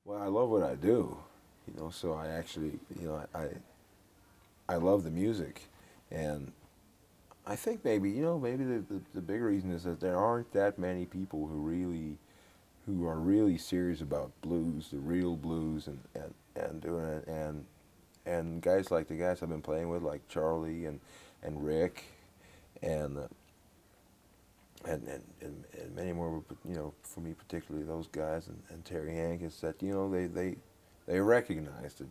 Well, I love what I do, so I actually, I love the music, and I think maybe, maybe the big reason is that there aren't that many people who are really serious about blues, the real blues, and doing it, and guys like the guys I've been playing with, like Charlie and Rick, and and many more, for me particularly those guys and Terry Hankins, that they recognize that,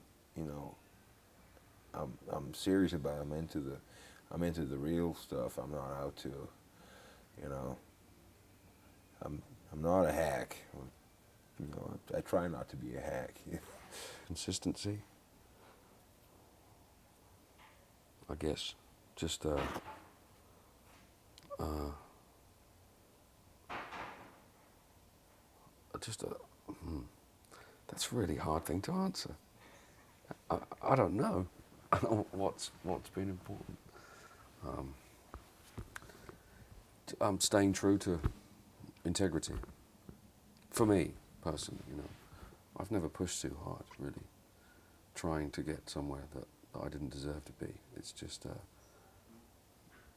I'm serious about it. I'm into the real stuff. I'm not out to, you know I'm I'm not a hack. I try not to be a hack. Consistency, I guess. Just uh, just a. That's a really hard thing to answer. I don't know. I don't know what's been important. I'm staying true to integrity. For me, personally, I've never pushed too hard, really, trying to get somewhere that I didn't deserve to be. It's just,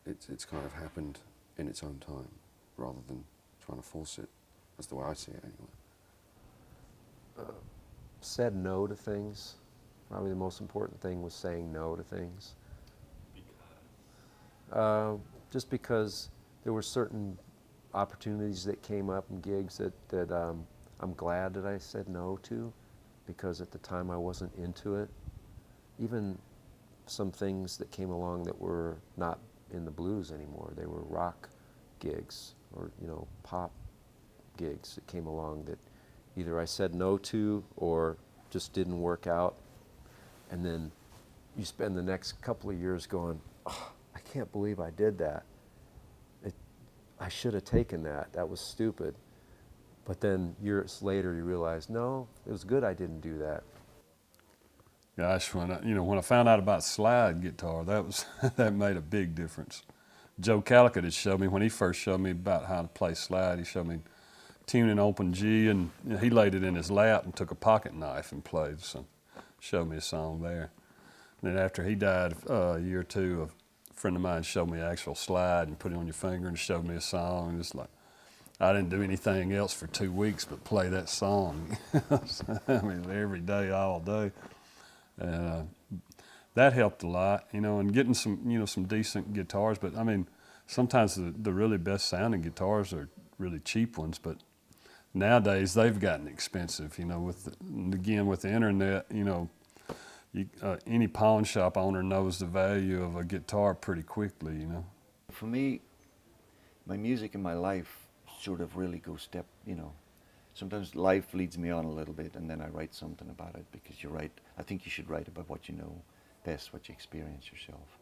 it's kind of happened in its own time, rather than trying to force it. That's the way I see it, anyway. Said no to things. Probably the most important thing was saying no to things. Just because there were certain opportunities that came up and gigs that I'm glad that I said no to, because at the time I wasn't into it. Even some things that came along that were not in the blues anymore. They were rock gigs or pop gigs that came along that either I said no to or just didn't work out. And then you spend the next couple of years going, oh, I can't believe I did that. I should have taken that. That was stupid. But then years later you realize, no, it was good I didn't do that. Gosh, when I found out about slide guitar, that made a big difference. Joe Calicut had showed me, when he first showed me about how to play slide, he showed me tuning open G, and he laid it in his lap and took a pocket knife and played some, showed me a song there. And then after he died, a year or two, a friend of mine showed me actual slide and put it on your finger and showed me a song. And it's like, I didn't do anything else for 2 weeks but play that song. I mean, every day, all day. And that helped a lot, and getting some decent guitars. But I mean, sometimes the really best sounding guitars are really cheap ones, but nowadays they've gotten expensive, with the internet, any pawn shop owner knows the value of a guitar pretty quickly, For me, my music and my life sort of really go step, sometimes life leads me on a little bit and then I write something about it, because you're right. I think you should write about what you know best, what you experience yourself.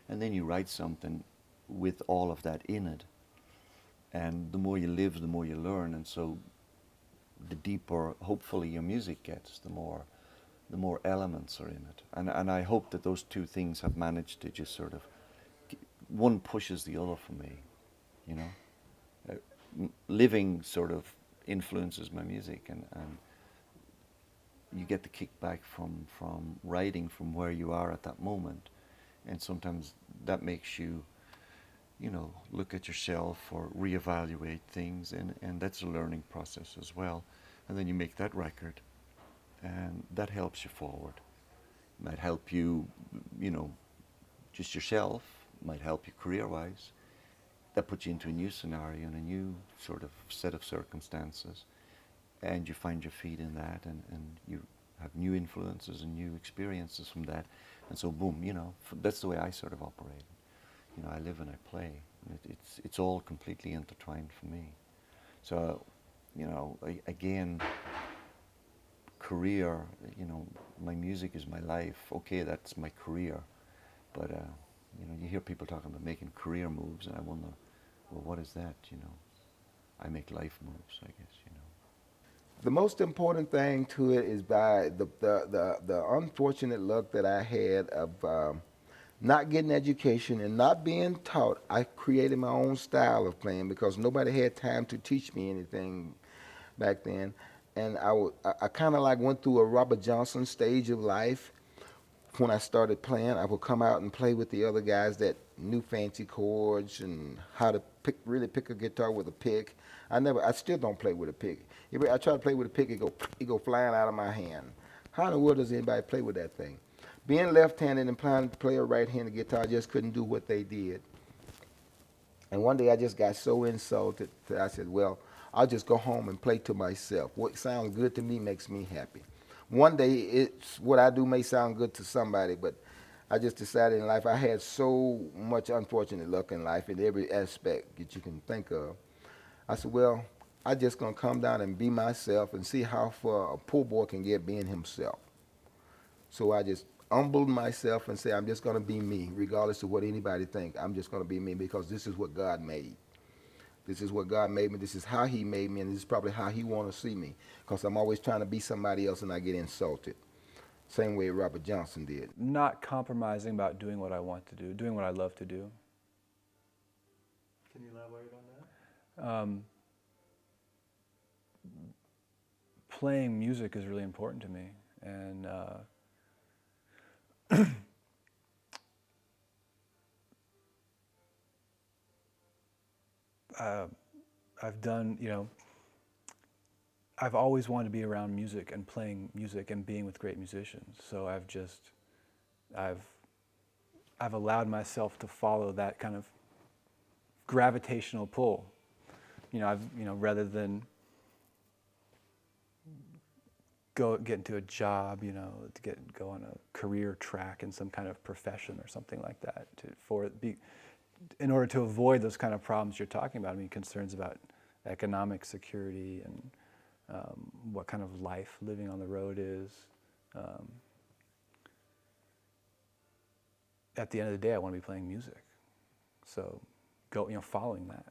And then you write something with all of that in it. And the more you live, the more you learn. And so the deeper, hopefully, your music gets, the more elements are in it. And I hope that those two things have managed to just sort of, one pushes the other for me, living sort of influences my music, and you get the kickback from writing from where you are at that moment. And sometimes that makes you, look at yourself or reevaluate things, and that's a learning process as well. And then you make that record, and that helps you forward. Might help you, just yourself, might help you career-wise. That puts you into a new scenario and a new sort of set of circumstances, and you find your feet in that, and you have new influences and new experiences from that. And so boom, that's the way I sort of operate. I live and I play. It's all completely intertwined for me. So, again, career, my music is my life. Okay, that's my career. But, you hear people talking about making career moves, and I wonder, well, what is that, I make life moves, I guess, The most important thing to it is by the unfortunate luck that I had of not getting education and not being taught. I created my own style of playing because nobody had time to teach me anything back then. and I kind of like went through a Robert Johnson stage of life. When I started playing, I would come out and play with the other guys that knew fancy chords and how to really pick a guitar with a pick. I still don't play with a pick. If I try to play with a pick, it go flying out of my hand. How in the world does anybody play with that thing? Being left-handed and trying to play a right-handed guitar, I just couldn't do what they did. And one day I just got so insulted that I said, well, I'll just go home and play to myself. What sounds good to me makes me happy. One day, it's what I do may sound good to somebody, but I just decided in life I had so much unfortunate luck in life in every aspect that you can think of. I said, well, I just gonna come down and be myself and see how far a poor boy can get being himself. So I just humbled myself and said, I'm just gonna be me, regardless of what anybody think. I'm just gonna be me because this is what God made. This is what God made me. This is how he made me, and this is probably how he want to see me. Because I'm always trying to be somebody else, and I get insulted. Same way Robert Johnson did. Not compromising about doing what I want to do, doing what I love to do. Can you elaborate on that? Playing music is really important to me, and I've done, I've always wanted to be around music and playing music and being with great musicians. So I've allowed myself to follow that kind of gravitational pull. Rather than get into a job, to go on a career track in some kind of profession or something like that, in order to avoid those kind of problems you're talking about. I mean, concerns about economic security and what kind of life living on the road is. At the end of the day, I want to be playing music. So following that.